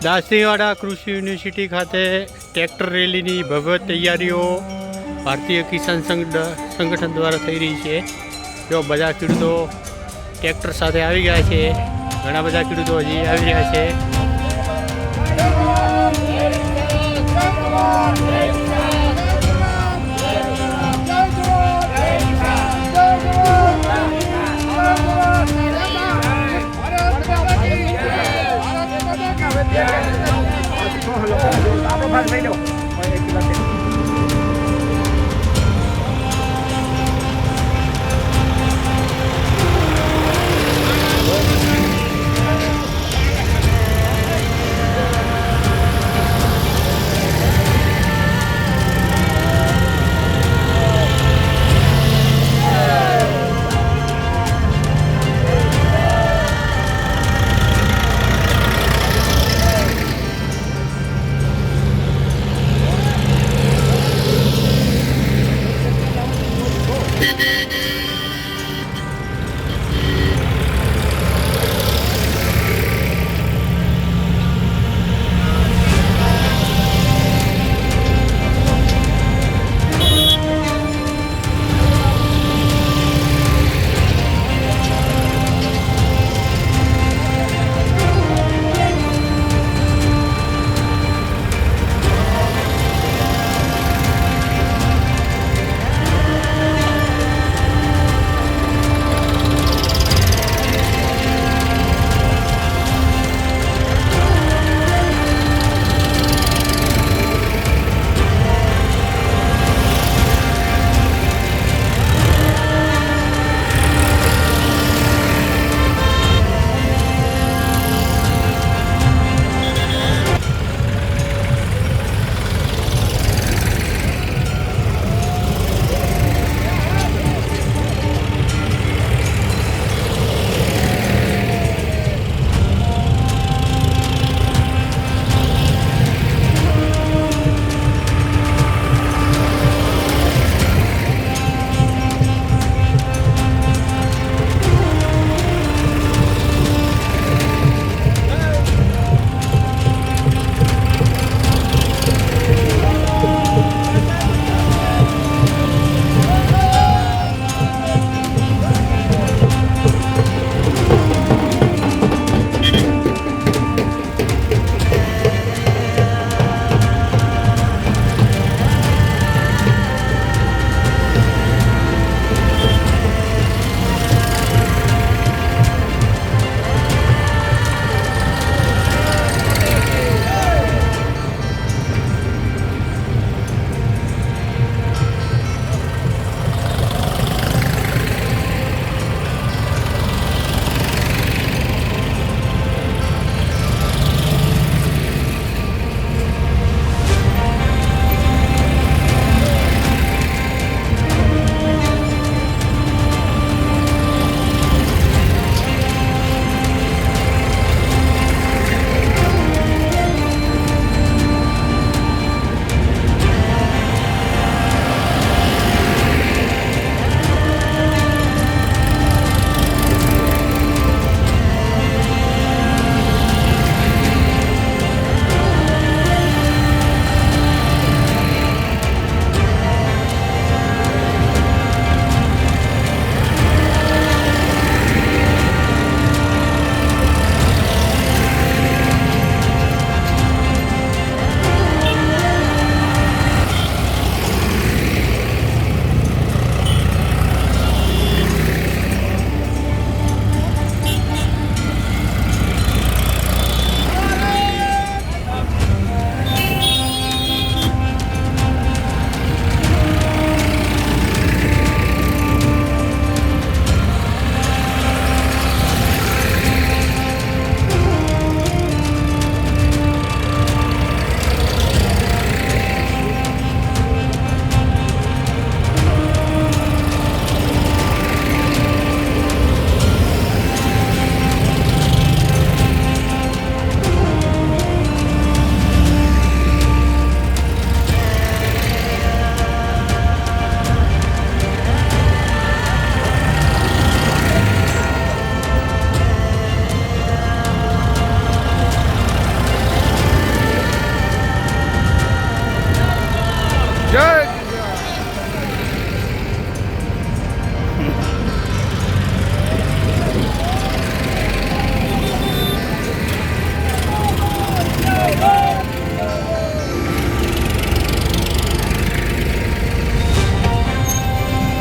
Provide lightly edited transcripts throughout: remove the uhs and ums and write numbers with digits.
દાસણીવાડા કૃષિ યુનિવર્સિટી ખાતે ટ્રેક્ટર રેલીની ભવ્ય તૈયારીઓ ભારતીય કિસાન સંગઠન દ્વારા થઈ રહી છે। જો બધા ખેડૂતો ટ્રેક્ટર સાથે આવી ગયા છે, ઘણા બધા ખેડૂતો હજી આવી રહ્યા છે। જય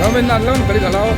ગમે ના લઉં કરી ચલાવો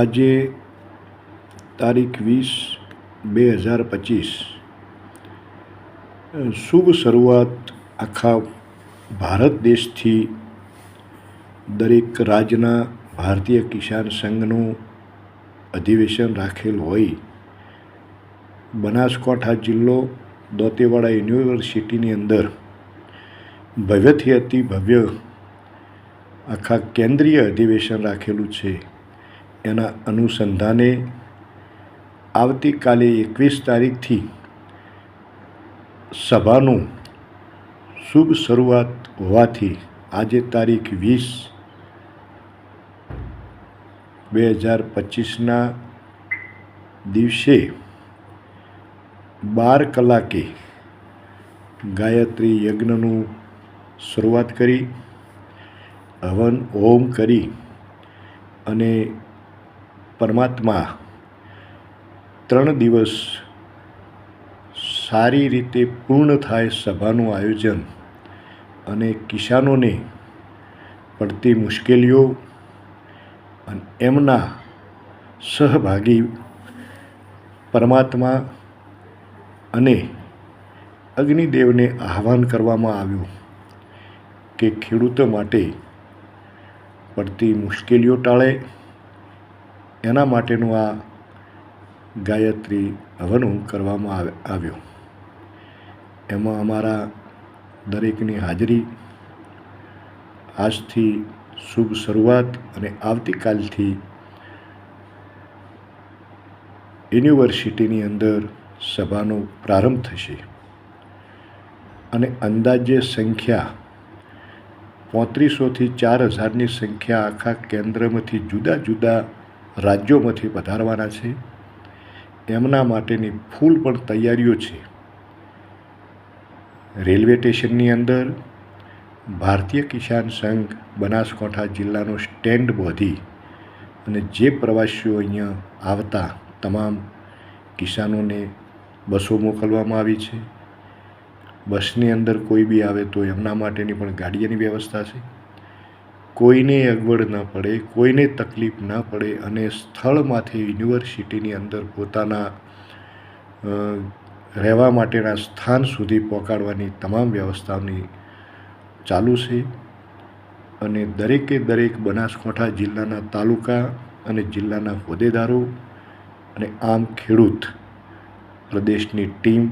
આજે તારીખ 20/2025 શુભ શરૂઆત આખા ભારત દેશથી દરેક રાજ્યના ભારતીય કિસાન સંઘનું અધિવેશન રાખેલ હોય બનાસકાંઠા જિલ્લો દોતેવાડા યુનિવર્સિટીની અંદર ભવ્યથી અતિ ભવ્ય આખા કેન્દ્રીય અધિવેશન રાખેલું છે. એના અનુસંધાને આવતીકાલે 21 તારીખથી સભાનું શુભ શરૂઆત હોવાથી આજે તારીખ 20/2025ના દિવસે 12 કલાકે ગાયત્રી યજ્ઞનું શરૂઆત કરી હવન હોમ કરી અને પરમાત્મા 3 દિવસ સારી રીતે પૂર્ણ થાય સભાનું આયોજન અને કિસાનોને પડતી મુશ્કેલીઓ અને એમના સહભાગી પરમાત્મા અને અગ્નિદેવને આહ્વાન કરવામાં આવ્યું કે ખેડૂતો માટે પડતી મુશ્કેલીઓ ટાળે એના માટેનું આ ગાયત્રી હવન કરવામાં આવ્યો. એમાં અમારા દરેકની હાજરી આજથી શુભ શરૂઆત અને આવતીકાલથી યુનિવર્સિટીની અંદર સભાનો પ્રારંભ થશે અને અંદાજે સંખ્યા 3500થી 4000ની સંખ્યા આખા કેન્દ્રમાંથી જુદા જુદા રાજ્યોમાંથી પધારવાના છે. એમના માટેની ફૂલ પણ તૈયારીઓ છે. રેલવે સ્ટેશનની અંદર ભારતીય કિસાન સંઘ બનાસકાંઠા જિલ્લાનો સ્ટેન્ડ બાંધી અને જે પ્રવાસીઓ અહીંયા આવતા તમામ કિસાનોને બસો મોકલવામાં આવી છે. બસની અંદર કોઈ બી આવે તો એમના માટેની પણ ગાડીઓની વ્યવસ્થા છે. કોઈને અગવડ ન પડે, કોઈને તકલીફ ન પડે અને સ્થળમાંથી યુનિવર્સિટીની અંદર પોતાના રહેવા માટેના સ્થાન સુધી પહોંચાડવાની તમામ વ્યવસ્થાઓની ચાલુ છે. અને દરેકે દરેક બનાસકાંઠા જિલ્લાના તાલુકા અને જિલ્લાના હોદ્દેદારો અને આમ ખેડૂત પ્રદેશની ટીમ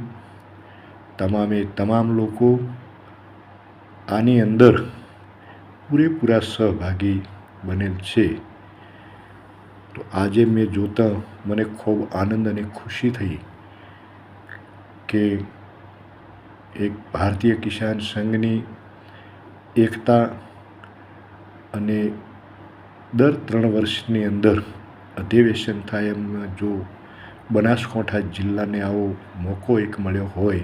તમામે તમામ લોકો આની અંદર પૂરેપૂરા સહભાગી બનેલ છે. તો આજે મેં જોતા મને ખૂબ આનંદ અને ખુશી થઈ કે એક ભારતીય કિસાન સંઘની એકતા અને દર 3 વર્ષની અંદર અધિવેશન થાય એમ જો બનાસકાંઠા જિલ્લાને આવો મોકો એક મળ્યો હોય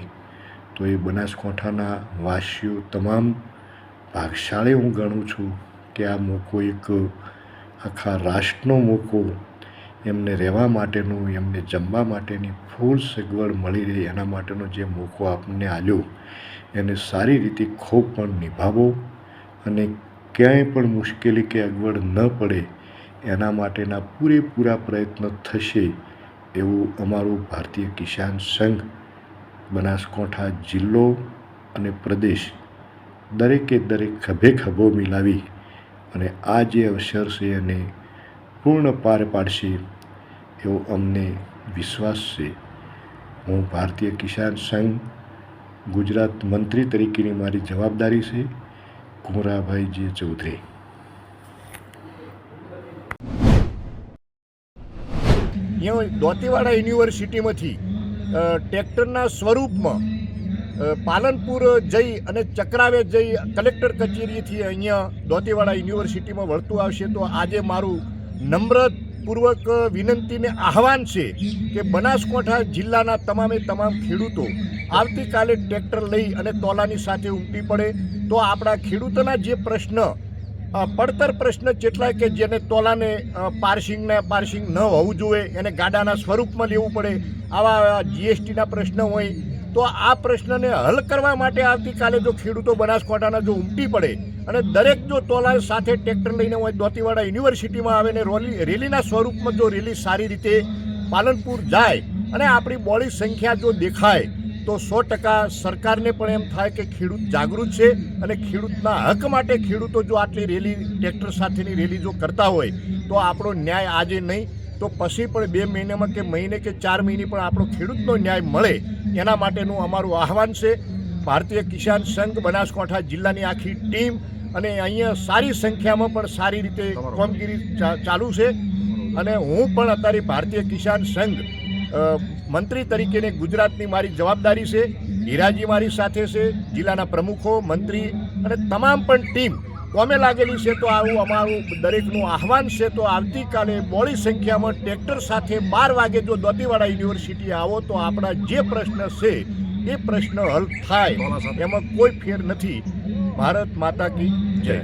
તો એ બનાસકાંઠાના વાસીઓ તમામ ભાગશાળી હું ગણું છું કે આ મોકો એક આખા રાષ્ટ્રનો મોકો એમને રહેવા માટેનું એમને જમવા માટેની ફૂલ સગવડ મળી રહે એના માટેનો જે મોકો આપણને આલ્યો એને સારી રીતે ખૂબ પણ નિભાવો અને ક્યાંય પણ મુશ્કેલી કે અગવડ ન પડે એના માટેના પૂરેપૂરા પ્રયત્ન થશે એવું અમારું ભારતીય કિસાન સંઘ બનાસકાંઠા જિલ્લો અને પ્રદેશ દરેકે દરેક ખભે ખભો મિલાવી અને આ જે અવસર છે એને પૂર્ણ પાર પાડશે એવો અમને વિશ્વાસ છે. હું ભારતીય કિસાન સંઘ ગુજરાત મંત્રી તરીકેની મારી જવાબદારી છે. કુંવરાભાઈ જે ચૌધરી. અહીંયા દોતીવાડા યુનિવર્સિટીમાંથી ટ્રેક્ટરના સ્વરૂપમાં પાલનપુર જઈ અને ચક્રાવે જઈ કલેક્ટર કચેરીથી અહીંયા દોતીવાડા યુનિવર્સિટીમાં વળતું આવશે. તો આજે મારું નમ્રપૂર્વક વિનંતીને આહવાન છે કે બનાસકાંઠા જિલ્લાના તમામ ખેડૂતો આવતીકાલે ટ્રેક્ટર લઈ અને તોલાની સાથે ઉમટી પડે તો આપણા ખેડૂતોના જે પ્રશ્ન પડતર પ્રશ્ન જેટલા કે જેને તોલાને પાર્સિંગ ન હોવું જોઈએ એને ગાડાના સ્વરૂપમાં લેવું પડે, આવા જીએસટીના પ્રશ્ન હોય તો આ પ્રશ્નને હલ કરવા માટે આવતીકાલે જો ખેડૂતો બનાસકાંઠાના જો ઉમટી પડે અને દરેક જો તોલા સાથે ટ્રેક્ટર લઈને હોય દોતીવાડા યુનિવર્સિટીમાં આવે ને રેલીના સ્વરૂપમાં જો રેલી સારી રીતે પાલનપુર જાય અને આપણી બોડી સંખ્યા જો દેખાય તો 100% સરકારને પણ એમ થાય કે ખેડૂત જાગૃત છે અને ખેડૂતના હક માટે ખેડૂતો જો આટલી રેલી ટ્રેક્ટર સાથેની રેલી જો કરતા હોય તો આપણો ન્યાય આજે નહીં તો પછી પણ 2 મહિનામાં કે મહિને કે 4 મહિને પણ આપણો ખેડૂતનો ન્યાય મળે એના માટેનું અમારું આહવાન છે. ભારતીય કિસાન સંઘ બનાસકાંઠા જિલ્લાની આખી ટીમ અને અહીંયા સારી સંખ્યામાં પણ સારી રીતે કામગીરી ચાલુ છે અને હું પણ અત્યારે ભારતીય કિસાન સંઘ મંત્રી તરીકેને ગુજરાતની મારી જવાબદારી છે. હીરાજી મારી સાથે છે, જિલ્લાના પ્રમુખો, મંત્રી અને તમામ પણ ટીમ કોમે લાગેલી છે. તો આવું અમારું દરેકનું આહવાન છે. તો આવતીકાલે બોડી સંખ્યામાં ટ્રેક્ટર સાથે 12 વાગે જો દોતીવાડા યુનિવર્સિટી આવો તો આપણા જે પ્રશ્ન છે એ પ્રશ્ન હલ થાય એમાં કોઈ ફેર નથી. ભારત માતા કી જય.